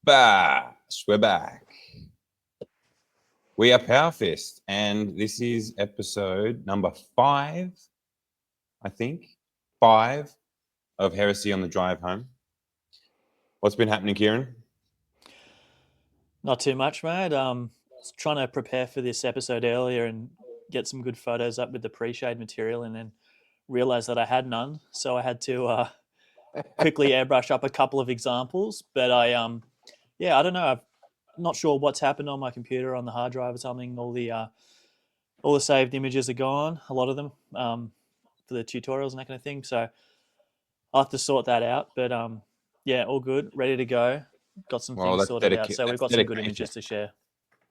Bash, we're back. We are Powerfist, and this is episode number 5, I think, 5 of Heresy on the Drive Home. What's been happening, Kieran? Not too much, mate. Was trying to prepare for this episode earlier and get some good photos up with the pre-shade material, and then realised that I had none, so I had to quickly airbrush up a couple of examples. But I don't know. I'm not sure what's happened on my computer, on the hard drive or something. All the saved images are gone, a lot of them, for the tutorials and that kind of thing. So I'll have to sort that out. But all good, ready to go. Got some things sorted out, so we've got some good images to share.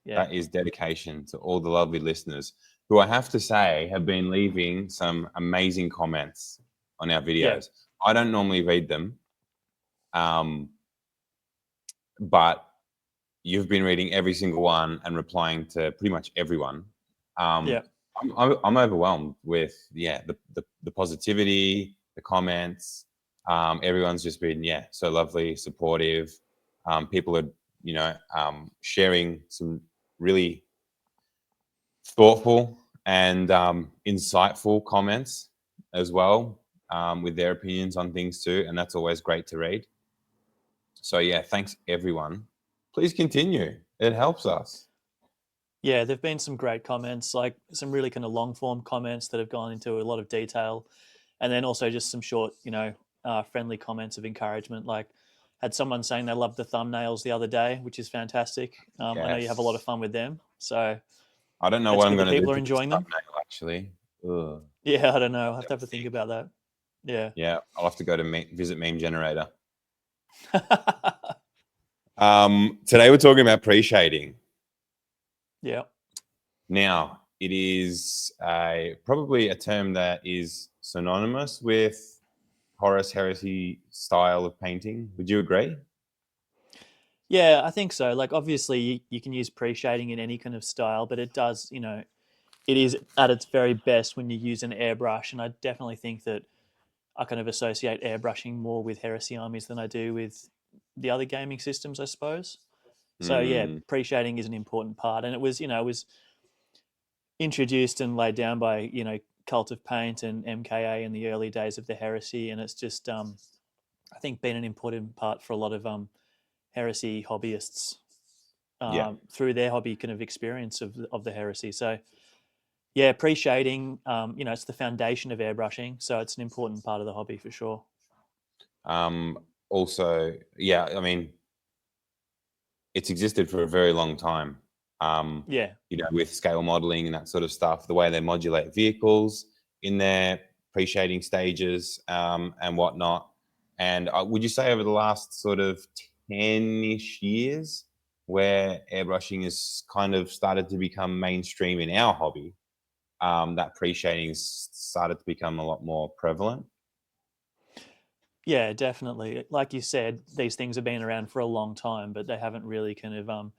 Yeah, that is dedication to all the lovely listeners who, I have to say, have been leaving some amazing comments on our videos. Yeah. I don't normally read them, but you've been reading every single one and replying to pretty much everyone. I'm overwhelmed with the positivity, the comments. Everyone's just been so lovely, supportive. People are sharing some really thoughtful and insightful comments as well, with their opinions on things too, and that's always great to read. So thanks everyone. Please continue. It helps us. Yeah, there've been some great comments, like some really kind of long form comments that have gone into a lot of detail, and then also just some short, friendly comments of encouragement. Like, had someone saying they loved the thumbnails the other day, which is fantastic. Yes. I know you have a lot of fun with them, so I don't know what I'm going to do. People are enjoying them. Actually, ugh. Yeah, I don't know. I have to think about that. Yeah, I'll have to go to visit Meme Generator. Today we're talking about pre-shading. Yeah. Now, it is probably a term that is synonymous with Horus Heresy style of painting. Would you agree? Yeah, I think so. Like, obviously, you can use pre-shading in any kind of style, but it does, it is at its very best when you use an airbrush. And I definitely think that I kind of associate airbrushing more with Heresy armies than I do with the other gaming systems, I suppose. So pre-shading is an important part, and it was introduced and laid down by Cult of Paint and MKA in the early days of the Heresy, and it's just I think been an important part for a lot of Heresy hobbyists through their hobby kind of experience of the Heresy. So pre-shading, it's the foundation of airbrushing, so it's an important part of the hobby for sure. Also, I mean, it's existed for a very long time. With scale modeling and that sort of stuff, the way they modulate vehicles in their pre-shading stages and whatnot. And would you say over the last sort of 10-ish years, where airbrushing has kind of started to become mainstream in our hobby, that pre-shading has started to become a lot more prevalent? Yeah, definitely. Like you said, these things have been around for a long time, but they haven't really kind of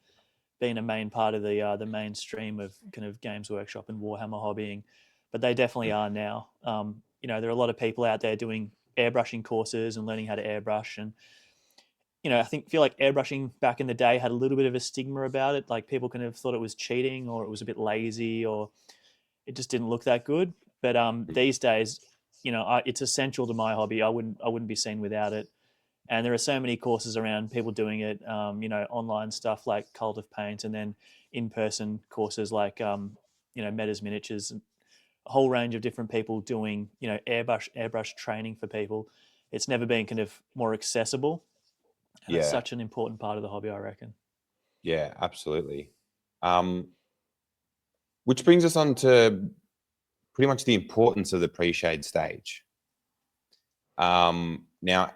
been a main part of the mainstream of kind of Games Workshop and Warhammer hobbying. But they definitely are now. There are a lot of people out there doing airbrushing courses and learning how to airbrush. And, I feel like airbrushing back in the day had a little bit of a stigma about it. Like, people kind of thought it was cheating, or it was a bit lazy, or it just didn't look that good. But these days, it's essential to my hobby. I wouldn't be seen without it. And there are so many courses around, people doing it, online stuff like Cult of Paint, and then in-person courses like, Meta's Miniatures, and a whole range of different people doing, airbrush training for people. It's never been kind of more accessible. And it's such an important part of the hobby, I reckon. Yeah, absolutely. Which brings us on to pretty much the importance of the pre-shade stage. Now,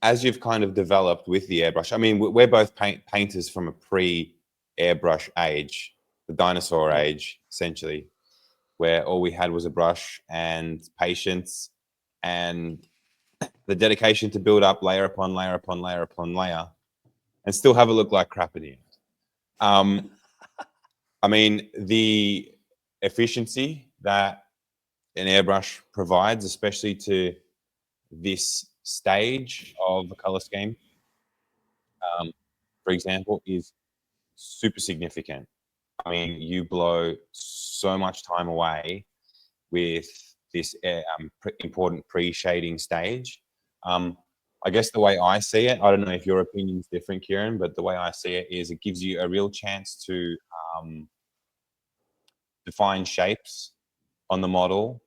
as you've kind of developed with the airbrush, I mean, we're both painters from a pre-airbrush age, the dinosaur age, essentially, where all we had was a brush and patience and the dedication to build up layer upon layer upon layer upon layer and still have it look like crap at the end. I mean, the efficiency that an airbrush provides, especially to this stage of a color scheme, for example, is super significant. I mean, you blow so much time away with this important pre-shading stage. I guess the way I see it, I don't know if your opinion is different, Kieran, but the way I see it is it gives you a real chance to define shapes on the model,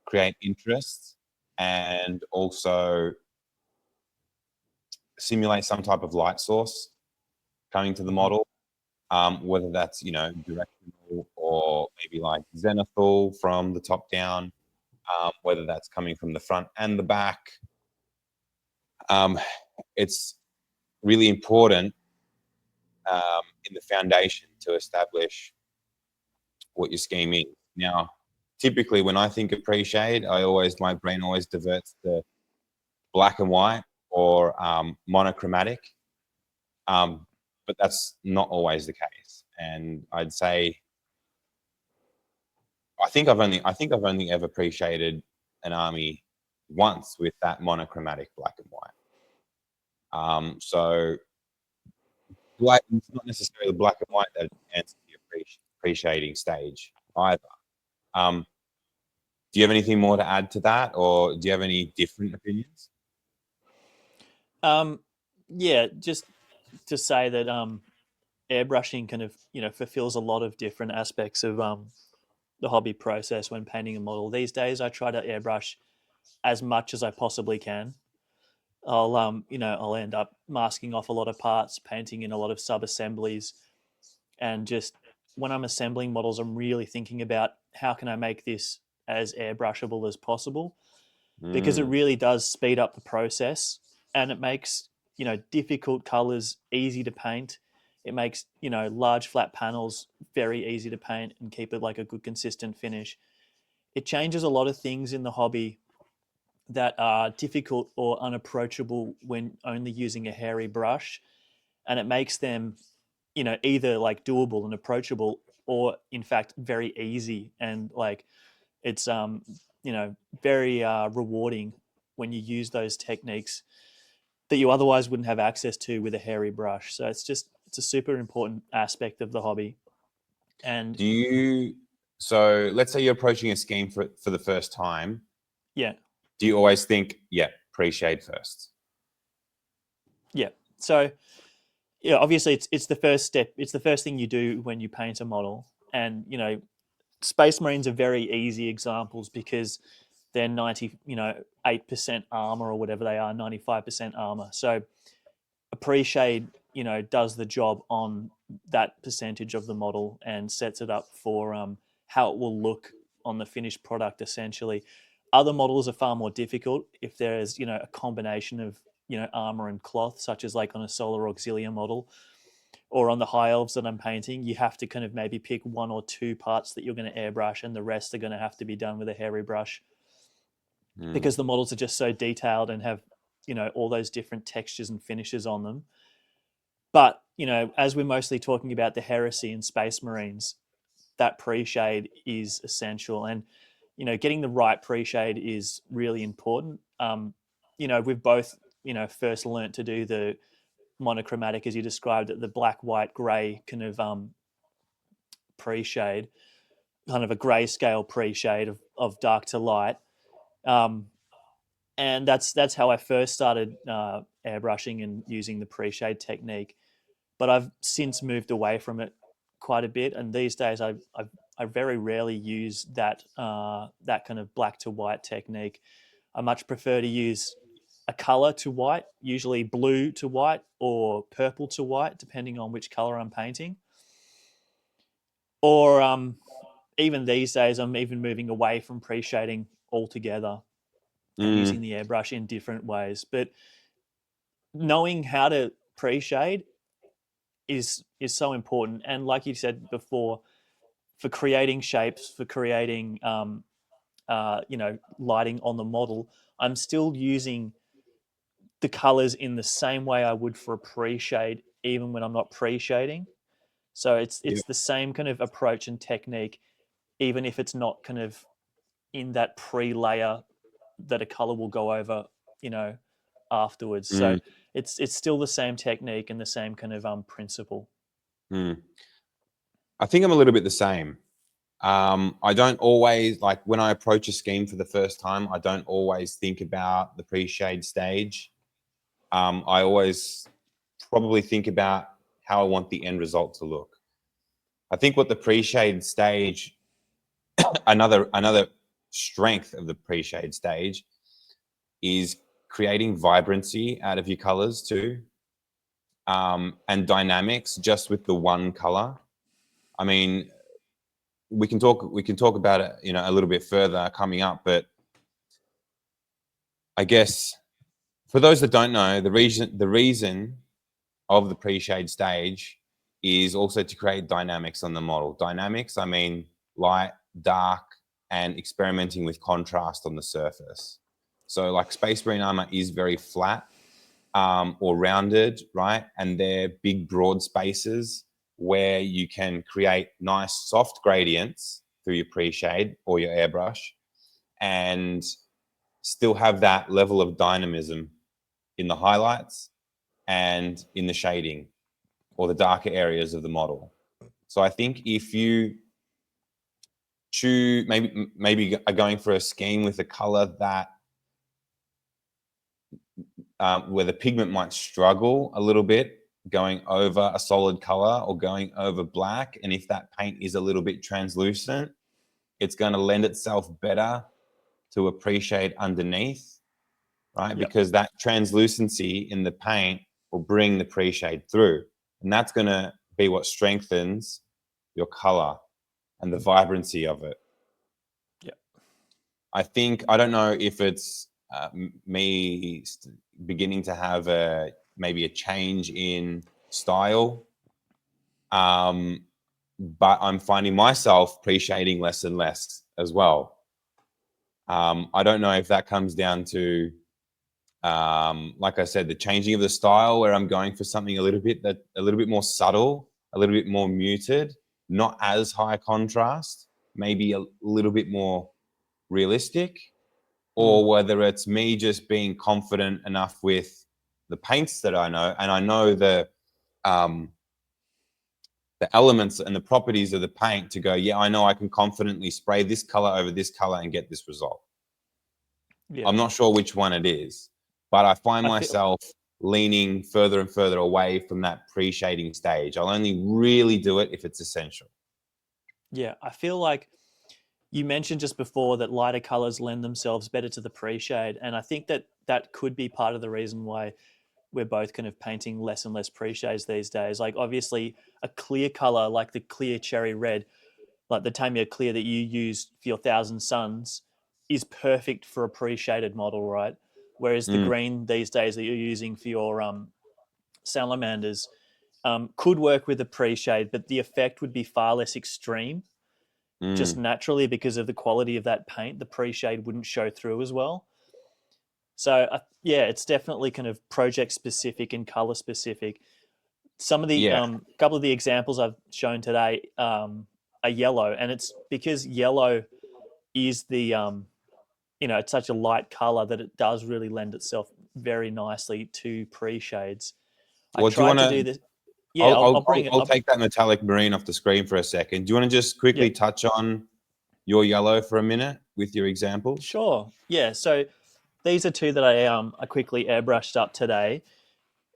create interest, and also simulate some type of light source coming to the model, whether that's, directional or maybe like zenithal from the top down, whether that's coming from the front and the back. It's really important in the foundation to establish what your scheme is. Now, typically when I think of pre-shade, my brain always diverts to black and white or monochromatic, but that's not always the case. And I'd say, I think I've only ever pre-shaded an army once with that monochromatic black and white. So black, it's not necessarily black and white that answers your pre-shading stage either. Do you have anything more to add to that, or do you have any different opinions? Yeah, just to say that airbrushing kind of fulfills a lot of different aspects of the hobby process when painting a model. These days, I try to airbrush as much as I possibly can. I'll end up masking off a lot of parts, painting in a lot of sub-assemblies, and just when I'm assembling models, I'm really thinking about how can I make this as airbrushable as possible, because it really does speed up the process, and it makes difficult colors easy to paint. It makes large flat panels very easy to paint and keep it like a good consistent finish. It changes a lot of things in the hobby that are difficult or unapproachable when only using a hairy brush, and it makes them either like doable and approachable, or in fact very easy, and like it's very rewarding when you use those techniques that you otherwise wouldn't have access to with a hairy brush. So it's a super important aspect of the hobby. And so let's say you're approaching a scheme for the first time. Yeah. Do you always think, pre-shade first? Yeah. So obviously it's the first step. It's the first thing you do when you paint a model. And Space Marines are very easy examples because they're 8% armor or whatever they are, 95% armor. So a pre-shade, does the job on that percentage of the model and sets it up for how it will look on the finished product, essentially. Other models are far more difficult if there's, a combination of, armor and cloth, such as like on a Solar Auxilia model or on the High Elves that I'm painting. You have to kind of maybe pick one or two parts that you're going to airbrush, and the rest are going to have to be done with a hairy brush because the models are just so detailed and have, all those different textures and finishes on them. But, as we're mostly talking about the Heresy and Space Marines, that pre-shade is essential. And, getting the right pre-shade is really important. We've both, first learnt to do the monochromatic, as you described it, the black, white, grey kind of pre-shade, kind of a grayscale pre-shade of dark to light. And that's how I first started airbrushing and using the pre-shade technique. But I've since moved away from it quite a bit, and these days I very rarely use that kind of black to white technique. I much prefer to use a color to white, usually blue to white or purple to white, depending on which color I'm painting. Or even these days, I'm even moving away from pre-shading altogether and using the airbrush in different ways. But knowing how to pre-shade is so important. And like you said before, for creating shapes, for creating lighting on the model, I'm still using the colors in the same way I would for a pre-shade, even when I'm not pre-shading. So Yeah. it's the same kind of approach and technique, even if it's not kind of in that pre-layer that a color will go over, afterwards. So Mm, it's still the same technique and the same kind of principle. mm. I think I'm a little bit the same. I don't always, like when I approach a scheme for the first time, I don't always think about the pre-shade stage. I always probably think about how I want the end result to look. I think what the pre-shade stage, another strength of the pre-shade stage is creating vibrancy out of your colors too, and dynamics just with the one color. I mean, we can talk about it, a little bit further coming up, but I guess for those that don't know, the reason of the pre-shade stage is also to create dynamics on the model. Dynamics, I mean light, dark, and experimenting with contrast on the surface. So like Space Marine armor is very flat, or rounded, right? And they're big, broad spaces where you can create nice soft gradients through your pre-shade or your airbrush and still have that level of dynamism in the highlights and in the shading or the darker areas of the model. So I think if you choose, maybe are going for a scheme with a color that where the pigment might struggle a little bit going over a solid color or going over black, and if that paint is a little bit translucent, it's going to lend itself better to a pre-shade underneath, right? Yep. Because that translucency in the paint will bring the pre-shade through, and that's going to be what strengthens your color and the vibrancy of it. Yep. I don't know if it's me beginning to have maybe a change in style, but I'm finding myself pre-shading less and less as well. I don't know if that comes down to, like I said, the changing of the style, where I'm going for something a little bit more subtle, a little bit more muted, not as high contrast, maybe a little bit more realistic, or whether it's me just being confident enough with the paints that I know, and I know the elements and the properties of the paint to go, yeah, I know I can confidently spray this color over this color and get this result. Yeah. I'm not sure which one it is, but I find I feel myself leaning further and further away from that pre-shading stage. I'll only really do it if it's essential. Yeah, I feel like you mentioned just before that lighter colors lend themselves better to the pre-shade, and I think that that could be part of the reason why we're both kind of painting less and less pre-shades these days. Like obviously a clear color like the clear cherry red, like the Tamiya clear that you used for your Thousand Suns, is perfect for a pre-shaded model, right? Whereas the Mm, green these days that you're using for your salamanders could work with a pre-shade, but the effect would be far less extreme just mm, naturally because of the quality of that paint. The pre-shade wouldn't show through as well. So yeah, it's definitely kind of project specific and color specific. Some of the yeah. couple of the examples I've shown today are yellow, and it's because yellow is the it's such a light color that it does really lend itself very nicely to pre-shades. I Well, do you tried want to to? do this. Yeah, I'll bring it I'll up. take that metallic marine off the screen for a second. Do you want to just quickly Yep, touch on your yellow for a minute with your examples? sure. Yeah, so these are two that I quickly airbrushed up today.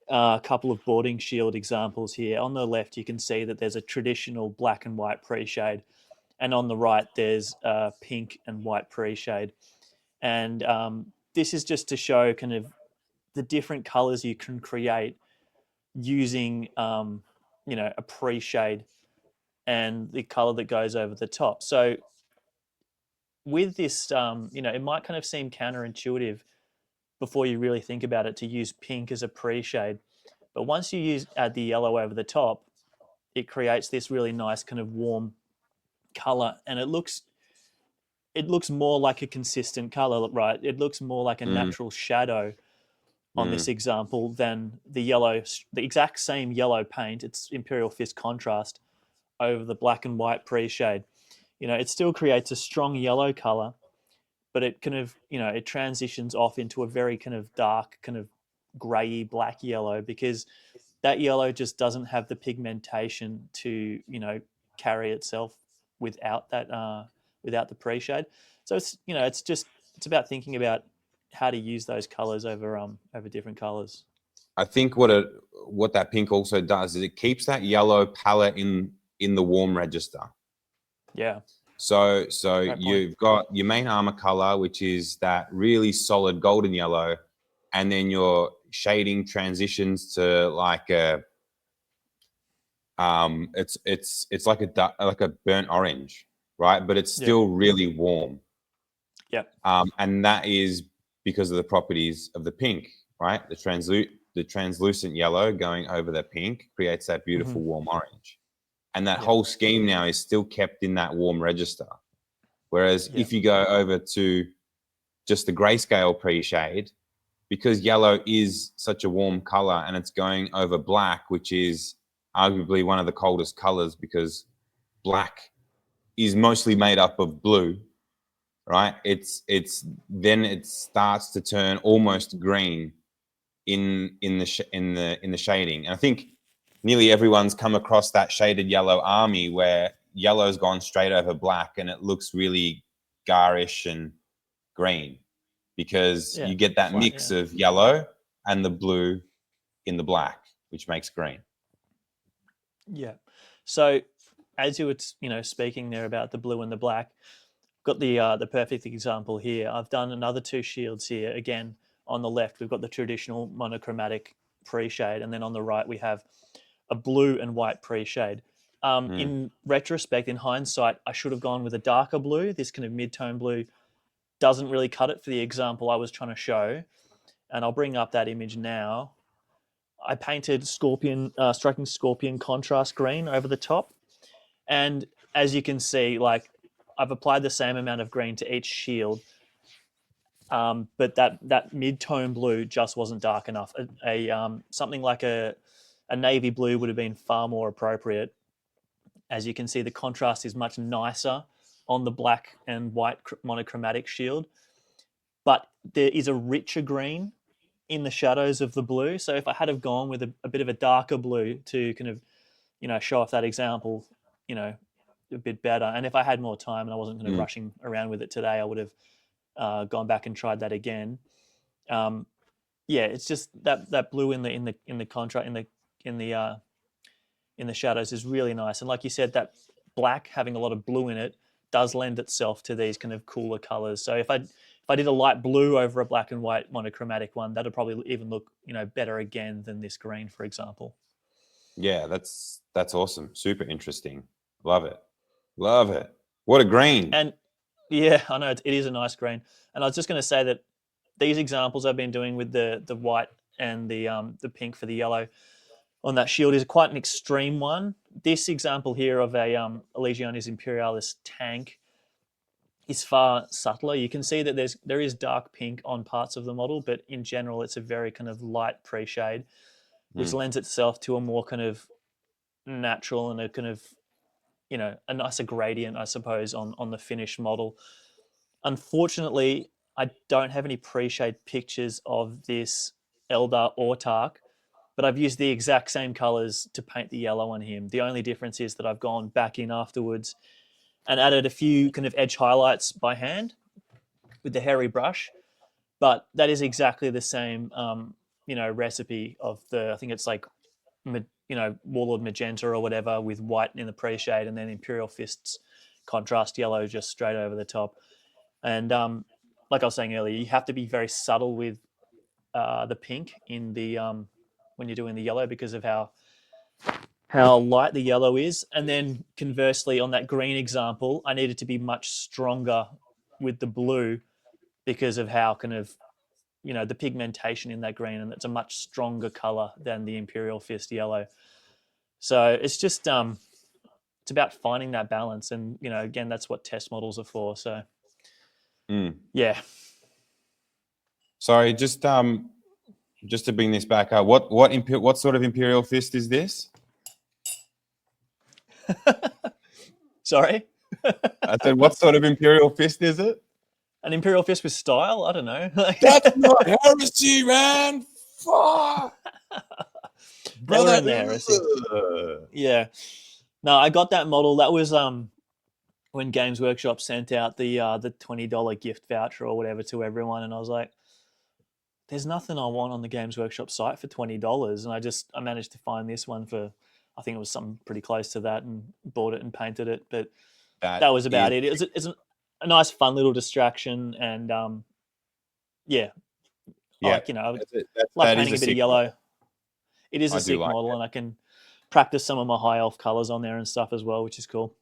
A couple of boarding shield examples here. On the left, you can see that there's a traditional black and white pre-shade, and on the right, there's pink and white pre-shade. And this is just to show kind of the different colors you can create using, a pre-shade and the color that goes over the top. So with this, it might kind of seem counterintuitive, before you really think about it, to use pink as a pre-shade. But once you add the yellow over the top, it creates this really nice kind of warm color, and it looks more like a consistent color, right? It looks more like a natural shadow on this example than the exact same yellow paint. It's Imperial Fist contrast over the black and white pre-shade. It still creates a strong yellow color, but it kind of, it transitions off into a very kind of dark, kind of grayy black yellow, because that yellow just doesn't have the pigmentation to, carry itself without without the pre-shade. So it's about thinking about how to use those colors over different colors. I think what that pink also does is it keeps that yellow palette in the warm register. Yeah. So you've got your main armor color, which is that really solid golden yellow, and then your shading transitions to like it's like a burnt orange, right? But it's still really warm. Yeah. And that is because of the properties of the pink, right? The translucent yellow going over the pink creates that beautiful warm orange. And that whole scheme now is still kept in that warm register. Whereas if you go over to just the grayscale pre-shade, because yellow is such a warm color and it's going over black, which is arguably one of the coldest colors, because black is mostly made up of blue, right? Then it starts to turn almost green in the shading. And I think nearly everyone's come across that shaded yellow army where yellow's gone straight over black and it looks really garish and green, because you get that mix of yellow and the blue in the black, which makes green. Yeah. So as you were, speaking there about the blue and the black, got the perfect example here. I've done another two shields here. Again, on the left, we've got the traditional monochromatic pre-shade, and then on the right, we have a blue and white pre-shade. In retrospect, in hindsight, I should have gone with a darker blue. This kind of mid-tone blue doesn't really cut it for the example I was trying to show. And I'll bring up that image now. I painted striking scorpion contrast green over the top. And as you can see, like, I've applied the same amount of green to each shield, but that mid-tone blue just wasn't dark enough. Something like a navy blue would have been far more appropriate. As you can see, the contrast is much nicer on the black and white monochromatic shield, but there is a richer green in the shadows of the blue. So if I had have gone with a bit of a darker blue to kind of, show off that example, a bit better. And if I had more time and I wasn't kind of rushing around with it today, I would have gone back and tried that again. It's just that blue in the contrast in the shadows is really nice. And like you said, that black having a lot of blue in it does lend itself to these kind of cooler colors. So if I did a light blue over a black and white monochromatic one, that'd probably even look, better again than this green, for example. Yeah, that's awesome. Super interesting. Love it. What a green. And yeah, I know it is a nice green. And I was just going to say that these examples I've been doing with the white and the pink for the yellow on that shield is quite an extreme one. This example here of a Legionis Imperialis tank is far subtler. You can see that there is dark pink on parts of the model, but in general, it's a very kind of light pre-shade, which lends itself to a more kind of natural and a kind of, a nicer gradient, I suppose, on the finished model. Unfortunately, I don't have any pre-shade pictures of this Eldar or Tark, but I've used the exact same colors to paint the yellow on him. The only difference is that I've gone back in afterwards and added a few kind of edge highlights by hand with the hairy brush. But that is exactly the same, recipe of I think it's like, Warlord Magenta or whatever with white in the pre-shade, and then Imperial Fists contrast yellow just straight over the top. And like I was saying earlier, you have to be very subtle with the pink in the when you're doing the yellow, because of how light the yellow is. And then conversely, on that green example, I needed to be much stronger with the blue because of how kind of the pigmentation in that green, and it's a much stronger color than the Imperial Fist yellow. So it's just it's about finding that balance, and again, that's what test models are for. So yeah. Sorry, just to bring this back up, what sort of Imperial Fist is this? Sorry? I said, what sort of Imperial Fist is it? An Imperial Fist with style? I don't know. That's not Heresy, man. Fuck. They were in the Heresy. Yeah. No, I got that model. That was when Games Workshop sent out the $20 gift voucher or whatever to everyone, and I was like, there's nothing I want on the Games Workshop site for $20, and I managed to find this one for, I think it was something pretty close to that, and bought it and painted it. But that was about it. It's a nice, fun little distraction, and like like painting a bit of yellow. Model. It is a sick model, and I can practice some of my high elf colors on there and stuff as well, which is cool.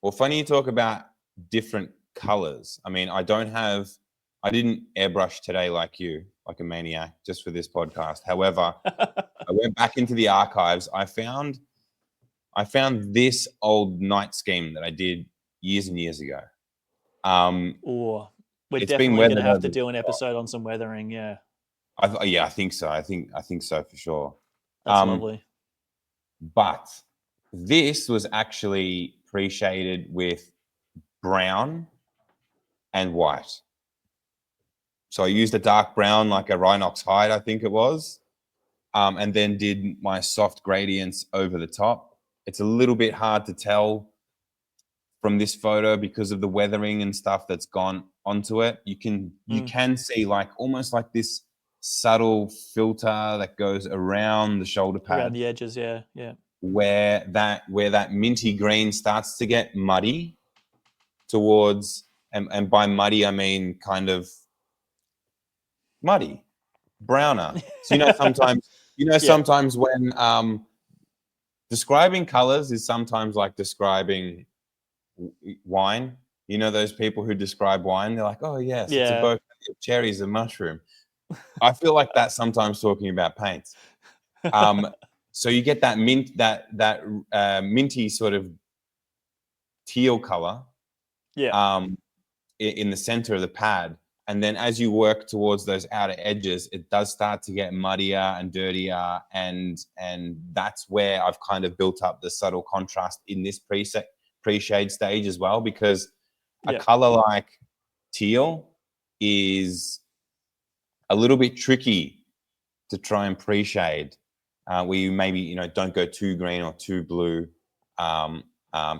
Well, funny you talk about different colors. I mean, I didn't airbrush today like a maniac, just for this podcast. However, I went back into the archives. I found this old night scheme that I did years and years ago. We're definitely going to have to do an episode on some weathering. Yeah. I think so. I think so for sure. That's lovely. But this was actually pre-shaded with brown and white. So I used a dark brown, like a Rhinox hide, I think it was, and then did my soft gradients over the top. It's a little bit hard to tell from this photo because of the weathering and stuff that's gone onto it. You can see like almost like this subtle filter that goes around the shoulder pad, around the edges, yeah. Where that minty green starts to get muddy towards, and by muddy I mean kind of muddy, browner. So sometimes when describing colors is sometimes like describing wine. You know those people who describe wine, they're like, oh yes, it's a bouquet of cherries and mushroom. I feel like that's sometimes talking about paints. So you get that minty sort of teal color in the center of the pad. And then as you work towards those outer edges, it does start to get muddier and dirtier. And that's where I've kind of built up the subtle contrast in this pre-shade stage as well, because a color like teal is a little bit tricky to try and pre-shade, where you maybe don't go too green or too blue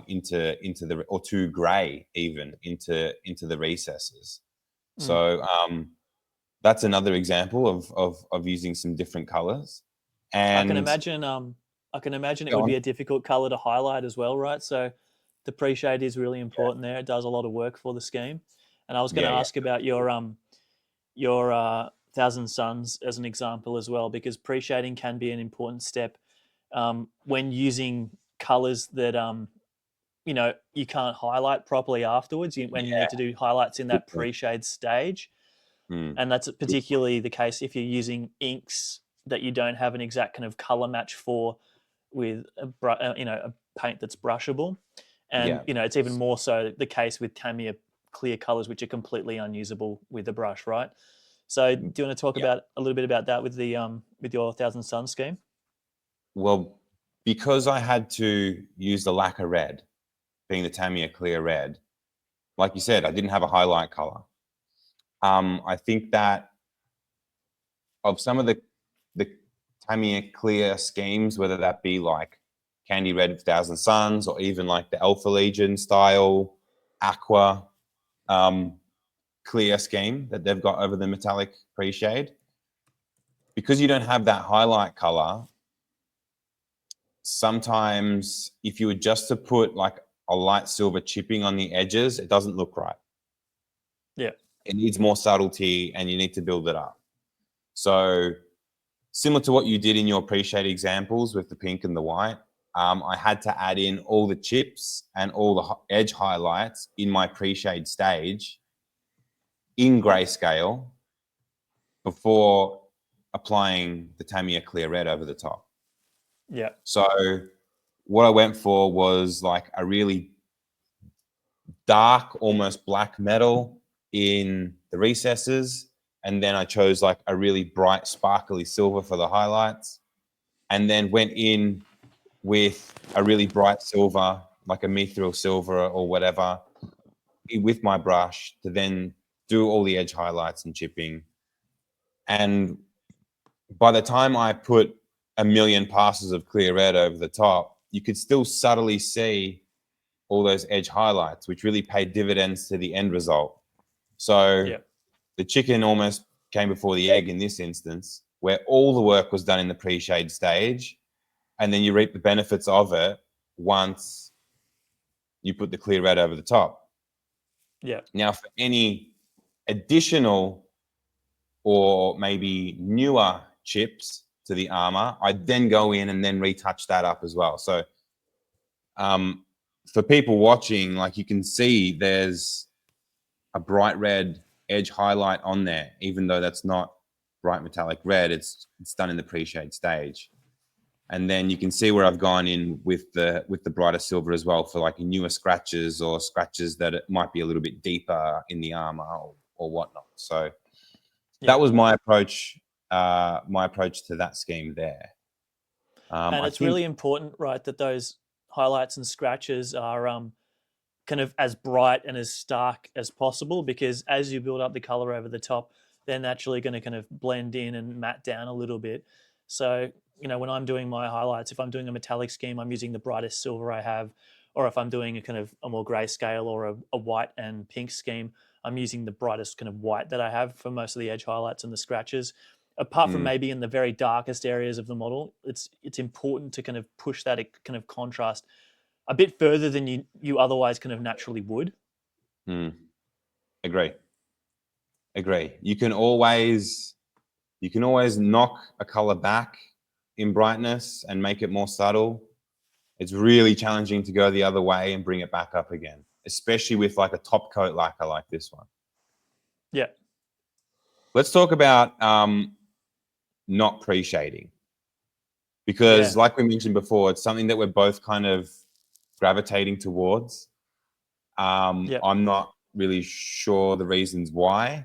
into the, or too gray even into the recesses. So that's another example of using some different colors. And I can imagine it would be a difficult color to highlight as well, right? So the pre-shade is really important there. It does a lot of work for the scheme. And I was going to ask about your Thousand Suns as an example as well, because pre-shading can be an important step when using colors that you can't highlight properly afterwards. When you need to do highlights in that pre-shade stage, and that's particularly the case if you're using inks that you don't have an exact kind of color match for with a paint that's brushable, and it's even more so the case with Tamiya clear colors, which are completely unusable with the brush, right? So do you want to talk about a little bit about that with the with your Thousand Suns scheme? Well, because I had to use the lacquer red, being the Tamiya clear red, like you said, I didn't have a highlight color. I think that of some of the Tamiya clear schemes, whether that be like Candy Red Thousand Suns or even like the Alpha Legion style aqua clear scheme that they've got over the metallic pre-shade, because you don't have that highlight color, sometimes if you were just to put like a light silver chipping on the edges, it doesn't look right. Yeah. It needs more subtlety and you need to build it up. So similar to what you did in your pre-shade examples with the pink and the white, I had to add in all the chips and all the edge highlights in my pre-shade stage in grayscale before applying the Tamiya clear red over the top. Yeah. So what I went for was like a really dark, almost black metal in the recesses. And then I chose like a really bright, sparkly silver for the highlights. And then went in with a really bright silver, like a mithril silver or whatever, with my brush to then do all the edge highlights and chipping. And by the time I put a million passes of clear red over the top, you could still subtly see all those edge highlights, which really paid dividends to the end result. So the chicken almost came before the egg in this instance, where all the work was done in the pre-shade stage, and then you reap the benefits of it once you put the clear red over the top. Yeah. Now, for any additional or maybe newer chips to the armor, I'd then go in and then retouch that up as well. So for people watching, like you can see there's a bright red edge highlight on there, even though that's not bright metallic red, it's done in the pre-shade stage. And then you can see where I've gone in with the brighter silver as well for like newer scratches or scratches that it might be a little bit deeper in the armor or whatnot. So that was my approach to that scheme there. And it's really important, right, that those highlights and scratches are kind of as bright and as stark as possible, because as you build up the color over the top, they're naturally going to kind of blend in and matte down a little bit. So, you know, when I'm doing my highlights, if I'm doing a metallic scheme, I'm using the brightest silver I have, or if I'm doing a kind of a more grayscale or a white and pink scheme, I'm using the brightest kind of white that I have for most of the edge highlights and the scratches. Apart from maybe in the very darkest areas of the model, it's important to kind of push that kind of contrast a bit further than you otherwise kind of naturally would. Agree. You can always knock a color back in brightness and make it more subtle. It's really challenging to go the other way and bring it back up again, especially with like a top coat lacquer like this one. Yeah. Let's talk about not pre-shading, because like we mentioned before, it's something that we're both kind of gravitating towards. I'm not really sure the reasons why,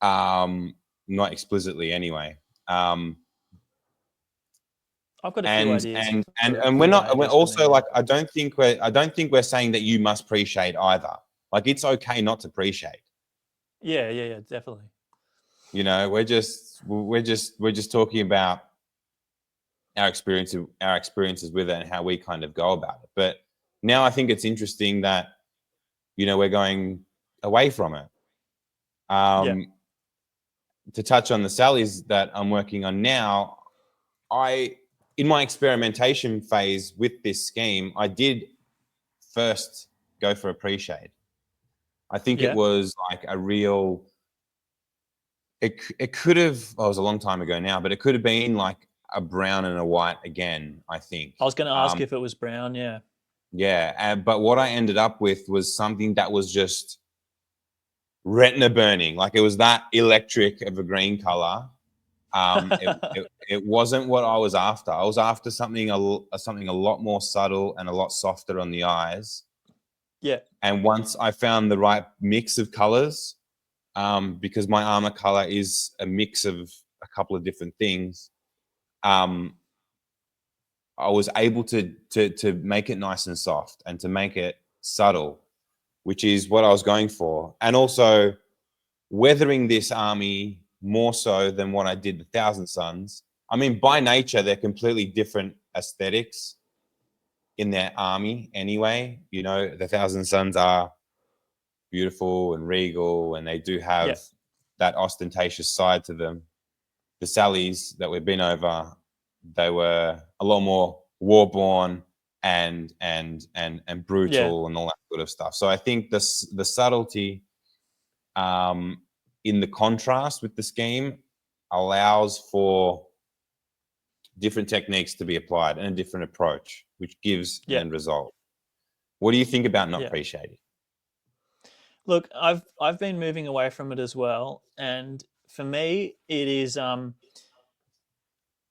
not explicitly anyway. I've got a few ideas. And we're also like, I don't think we're saying that you must pre-shade either. Like it's okay not to pre-shade. Yeah, definitely. You know, we're just talking about our experiences with it and how we kind of go about it. But now I think it's interesting that, you know, we're going away from it. To touch on the Sallies that I'm working on now, in my experimentation phase with this scheme, I did first go for a pre-shade. I think it was like a real, it could have, well, it was a long time ago now, but it could have been like a brown and a white again, I think. I was going to ask if it was brown, yeah. Yeah, but what I ended up with was something that was just retina burning. Like it was that electric of a green color. It wasn't what I was after. I was after something a lot more subtle and a lot softer on the eyes. Yeah. And once I found the right mix of colors, because my armor color is a mix of a couple of different things, I was able to make it nice and soft and to make it subtle, which is what I was going for. And also weathering this army more so than what I did the Thousand Suns. I mean, by nature, they're completely different aesthetics in their army anyway. You know, the Thousand Suns are beautiful and regal, and they do have that ostentatious side to them. The Sallies that we've been over, they were a lot more war-born and brutal and all that sort of stuff. So I think the subtlety in the contrast with the scheme allows for different techniques to be applied and a different approach, which gives an end result. What do you think about not pre-shading? Look, I've been moving away from it as well, and for me, it is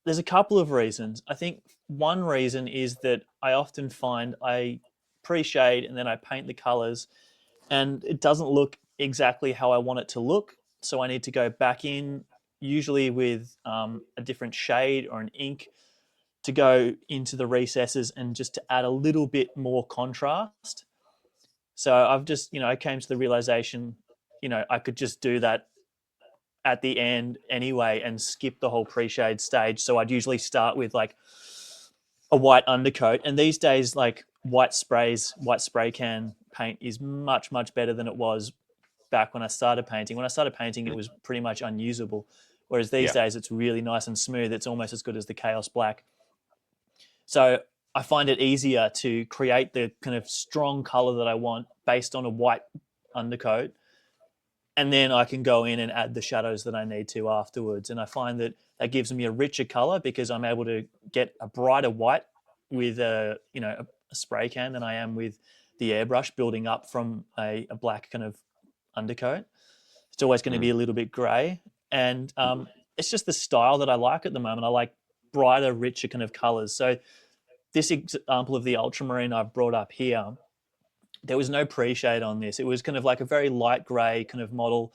there's a couple of reasons. I think one reason is that I often find I pre-shade and then I paint the colors, and it doesn't look exactly how I want it to look. So I need to go back in, usually with a different shade or an ink, to go into the recesses and just to add a little bit more contrast. So I've just, I came to the realization, I could just do that at the end anyway and skip the whole pre-shade stage. So I'd usually start with like a white undercoat. And these days, like white spray can paint is much, much better than it was back when I started painting. When I started painting, it was pretty much unusable. Whereas these days, it's really nice and smooth. It's almost as good as the Chaos Black. So I find it easier to create the kind of strong color that I want based on a white undercoat. And then I can go in and add the shadows that I need to afterwards. And I find that that gives me a richer color because I'm able to get a brighter white with a spray can than I am with the airbrush building up from a black kind of undercoat. It's always going to be a little bit gray. And it's just the style that I like at the moment. I like brighter, richer kind of colors. So this example of the ultramarine I've brought up here, there was no pre-shade on this. It was kind of like a very light gray kind of model.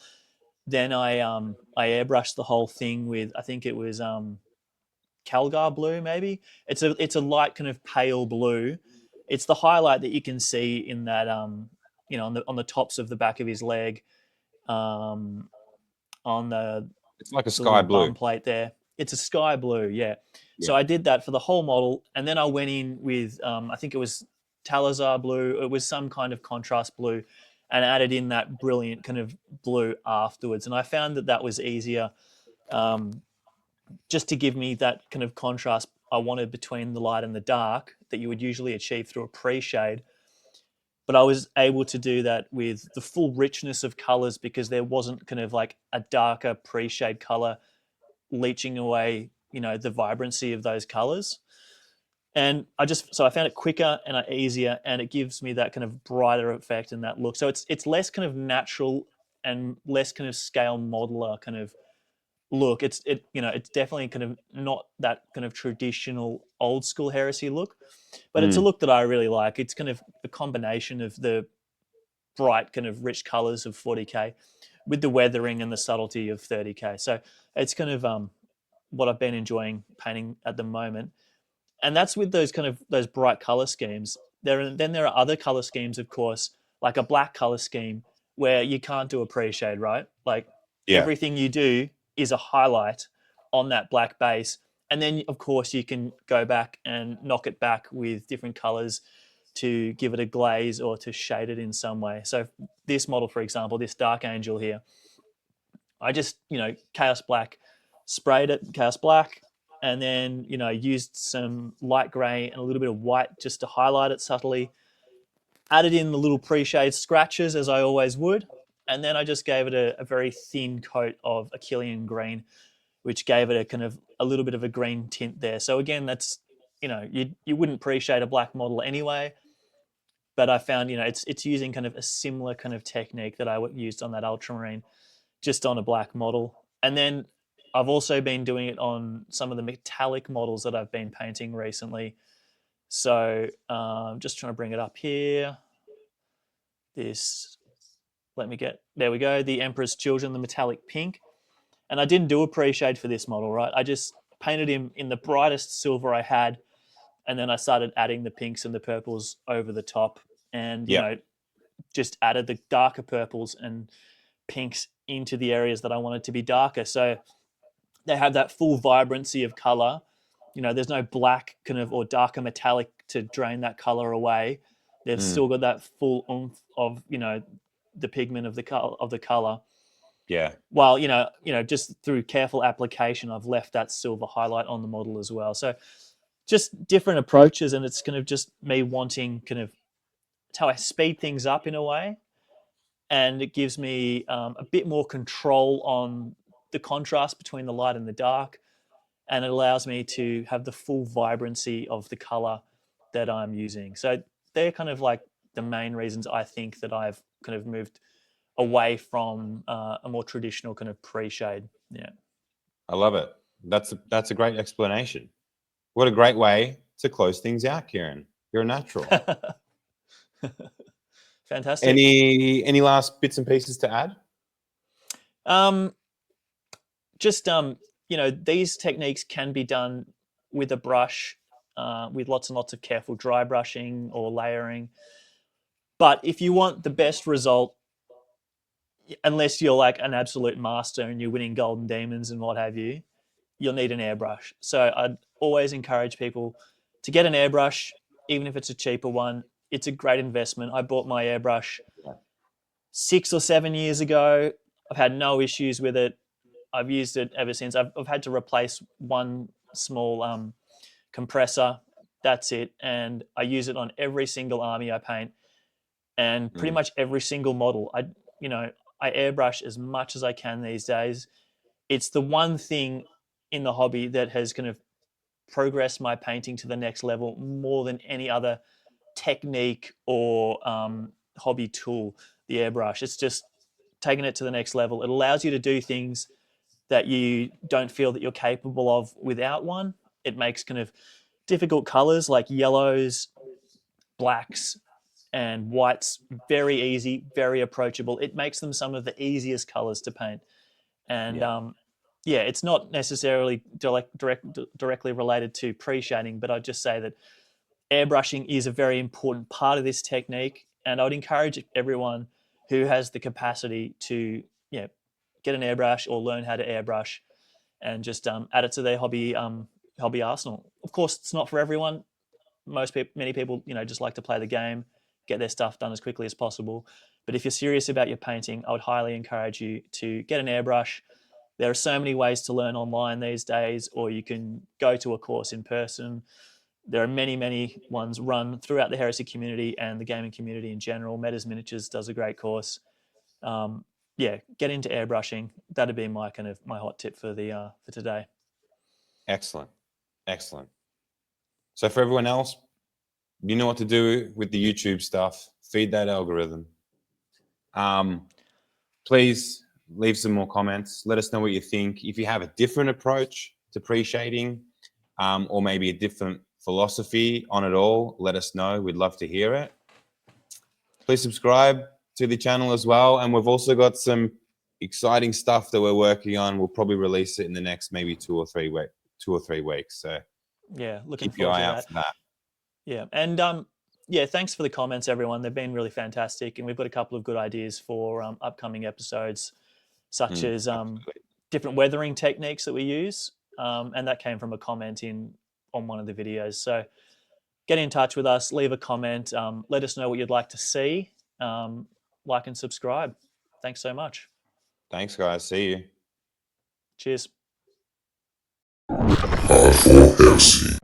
Then I airbrushed the whole thing with, I think it was Calgar blue maybe. It's a light kind of pale blue. It's the highlight that you can see in that on the tops of the back of his leg, on the it's like a the sky little blue bum plate there. It's a sky blue, yeah. So I did that for the whole model, and then I went in with I think it was Talazar blue. It was some kind of contrast blue, and added in that brilliant kind of blue afterwards. And I found that was easier, just to give me that kind of contrast I wanted between the light and the dark that you would usually achieve through a pre-shade. But I was able to do that with the full richness of colors because there wasn't kind of like a darker pre-shade color leaching away, the vibrancy of those colors. And I found it quicker and easier, and it gives me that kind of brighter effect and that look. So it's less kind of natural and less kind of scale modeler kind of look. It's definitely kind of not that kind of traditional old school Heresy look, but it's a look that I really like. It's kind of a combination of the bright kind of rich colors of 40K with the weathering and the subtlety of 30K. So it's kind of what I've been enjoying painting at the moment. And that's with those bright color schemes. Then there are other color schemes, of course, like a black color scheme where you can't do a pre-shade, right? Like everything you do is a highlight on that black base. And then, of course, you can go back and knock it back with different colors to give it a glaze or to shade it in some way. So this model, for example, this Dark Angel here, I just, Chaos Black, sprayed it Chaos Black, and then, used some light gray and a little bit of white just to highlight it subtly. Added in the little pre-shade scratches as I always would. And then I just gave it a very thin coat of Achillean green, which gave it a kind of a little bit of a green tint there. So again, that's, you wouldn't pre-shade a black model anyway, but I found, it's using kind of a similar kind of technique that I used on that ultramarine, just on a black model. And then I've also been doing it on some of the metallic models that I've been painting recently. So just trying to bring it up here. There we go, the Emperor's Children, the metallic pink. And I didn't do a pre-shade for this model, right? I just painted him in the brightest silver I had, and then I started adding the pinks and the purples over the top, and just added the darker purples and pinks into the areas that I wanted to be darker. So they have that full vibrancy of color. There's no black kind of or darker metallic to drain that color away. They've still got that full oomph of the pigment of the color. Yeah. While just through careful application, I've left that silver highlight on the model as well. So just different approaches, and it's kind of just me wanting kind of, it's how I speed things up in a way, and it gives me a bit more control on the contrast between the light and the dark, and it allows me to have the full vibrancy of the color that I'm using. So they're kind of like the main reasons I think that I've kind of moved away from a more traditional kind of pre-shade. Yeah. I love it. That's a great explanation. What a great way to close things out, Kieran. You're a natural. Fantastic. Any last bits and pieces to add? Just these techniques can be done with a brush, with lots and lots of careful dry brushing or layering. But if you want the best result, unless you're like an absolute master and you're winning golden demons and what have you, you'll need an airbrush. So I'd always encourage people to get an airbrush, even if it's a cheaper one. It's a great investment. I bought my airbrush 6 or 7 years ago. I've had no issues with it. I've used it ever since. I've had to replace one small compressor. That's it. And I use it on every single army I paint and pretty much every single model. I airbrush as much as I can these days. It's the one thing in the hobby that has kind of progressed my painting to the next level more than any other technique or hobby tool, the airbrush. It's just taking it to the next level. It allows you to do things that you don't feel that you're capable of without one. It makes kind of difficult colors like yellows, blacks, and whites very easy, very approachable. It makes them some of the easiest colors to paint. And it's not necessarily directly related to pre-shading, but I'd just say that airbrushing is a very important part of this technique. And I would encourage everyone who has the capacity to get an airbrush or learn how to airbrush and just add it to their hobby arsenal. Of course, it's not for everyone. Many people, just like to play the game, get their stuff done as quickly as possible. But if you're serious about your painting, I would highly encourage you to get an airbrush. There are so many ways to learn online these days, or you can go to a course in person. There are many, many ones run throughout the Heresy community and the gaming community in general. Metas Miniatures does a great course. Get into airbrushing. That'd be my hot tip for today. Excellent. So for everyone else, you know what to do with the YouTube stuff. Feed that algorithm. Please leave some more comments. Let us know what you think. If you have a different approach to pre-shading, or maybe a different philosophy on it all, let us know. We'd love to hear it. Please subscribe to the channel as well. And we've also got some exciting stuff that we're working on. We'll probably release it in the next maybe 2 or 3 weeks. So looking keep your eye out for that. Yeah. And thanks for the comments, everyone. They've been really fantastic. And we've got a couple of good ideas for upcoming episodes, such as different weathering techniques that we use. And that came from a comment on one of the videos. So get in touch with us, leave a comment, let us know what you'd like to see, like and subscribe. Thanks so much. Thanks, guys. See you. Cheers. Heresy.